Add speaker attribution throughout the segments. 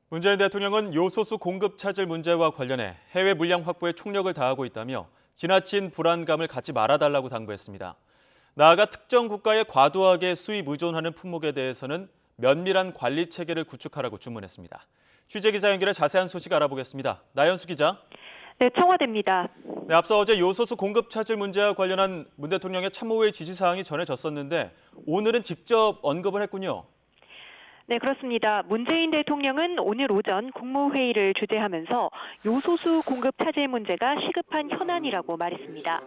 Speaker 1: 문재인 대통령은 요소수 공급 차질 문제와 관련해 해외 물량 확보에 총력을 다하고 있다며 지나친 불안감을 갖지 말아달라고 당부했습니다. 나아가 특정 국가에 과도하게 수입 의존하는 품목에 대해서는 면밀한 관리 체계를 구축하라고 주문했습니다. 취재기자 연결해 자세한 소식 알아보겠습니다. 나연수 기자.
Speaker 2: 네, 청와대입니다.
Speaker 1: 네, 앞서 어제 요소수 공급 차질 문제와 관련한 문 대통령의 참모회 지시사항이 전해졌었는데 오늘은 직접 언급을 했군요.
Speaker 2: 네, 그렇습니다. 문재인 대통령은 오늘 오전 국무회의를 주재하면서 요소수 공급 차질 문제가 시급한 현안이라고 말했습니다.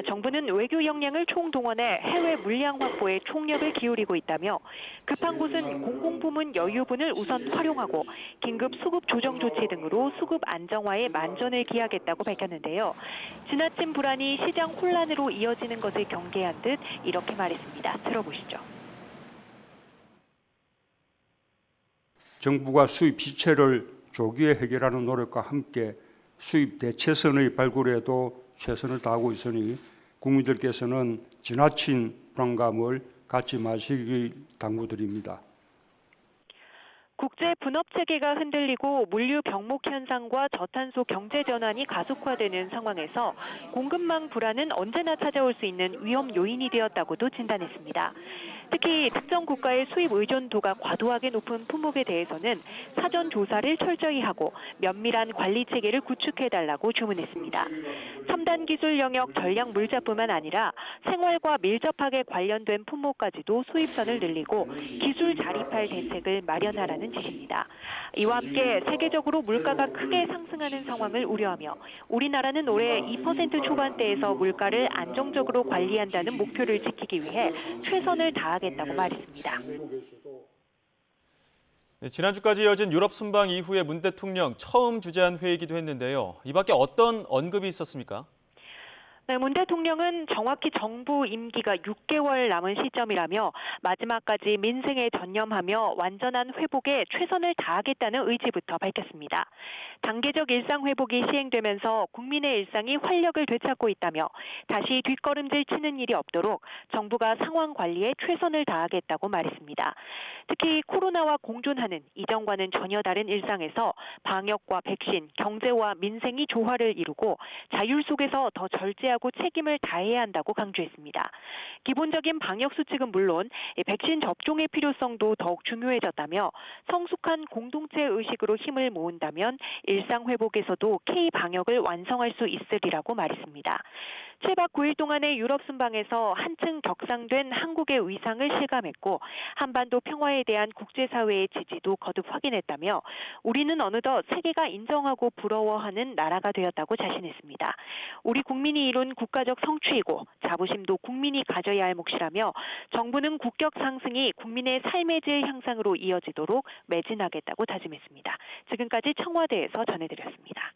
Speaker 2: 정부는 외교 역량을 총동원해 해외 물량 확보에 총력을 기울이고 있다며 급한 곳은 공공부문 여유분을 우선 활용하고 긴급 수급 조정 조치 등으로 수급 안정화에 만전을 기하겠다고 밝혔는데요. 지나친 불안이 시장 혼란으로 이어지는 것을 경계한 듯 이렇게 말했습니다. 들어보시죠.
Speaker 3: 정부가 수입 시체를 조기에 해결하는 노력과 함께 수입 대체선의 발굴에도 최선을 다하고 있으니 국민들께서는 지나친 불안감을 갖지 마시길 당부드립니다.
Speaker 2: 국제 분업 체계가 흔들리고 물류 병목 현상과 저탄소 경제 전환이 가속화되는 상황에서 공급망 불안은 언제나 찾아올 수 있는 위험 요인이 되었다고도 진단했습니다. 특히 특정 국가의 수입 의존도가 과도하게 높은 품목에 대해서는 사전 조사를 철저히 하고 면밀한 관리 체계를 구축해달라고 주문했습니다. 첨단 기술 영역 전략 물자뿐만 아니라 생활과 밀접하게 관련된 품목까지도 수입선을 늘리고 기술 자립할 대책을 마련하라는 지시입니다. 이와 함께 세계적으로 물가가 크게 상승하는 상황을 우려하며 우리나라는 올해 2% 초반대에서 물가를 안정적으로 관리한다는 목표를 지키기 위해 최선을 다하겠다고 말했습니다.
Speaker 1: 네, 지난주까지 이어진 유럽 순방 이후에 문 대통령 처음 주재한 회의이기도 했는데요. 이 밖에 어떤 언급이 있었습니까?
Speaker 2: 네, 문 대통령은 정확히 정부 임기가 6개월 남은 시점이라며 마지막까지 민생에 전념하며 완전한 회복에 최선을 다하겠다는 의지부터 밝혔습니다. 단계적 일상 회복이 시행되면서 국민의 일상이 활력을 되찾고 있다며 다시 뒷걸음질 치는 일이 없도록 정부가 상황 관리에 최선을 다하겠다고 말했습니다. 특히 코로나와 공존하는 이전과는 전혀 다른 일상에서 방역과 백신, 경제와 민생이 조화를 이루고 자율 속에서 더 절제하고 책임을 다해야 한다고 강조했습니다. 기본적인 방역 수칙은 물론 백신 접종의 필요성도 더욱 중요해졌다며 성숙한 공동체 의식으로 힘을 모은다면 일상 회복에서도 K-방역을 완성할 수 있으리라고 말했습니다. 7박 9일 동안의 유럽 순방에서 한층 격상된 한국의 위상을 실감했고 한반도 평화에 대한 국제사회의 지지도 거듭 확인했다며 우리는 어느덧 세계가 인정하고 부러워하는 나라가 되었다고 자신했습니다. 우리 국민이 이룬 국가적 성취이고 자부심도 국민이 가져야 할 몫이라며 정부는 국격 상승이 국민의 삶의 질 향상으로 이어지도록 매진하겠다고 다짐했습니다. 지금까지 청와대에서 전해드렸습니다.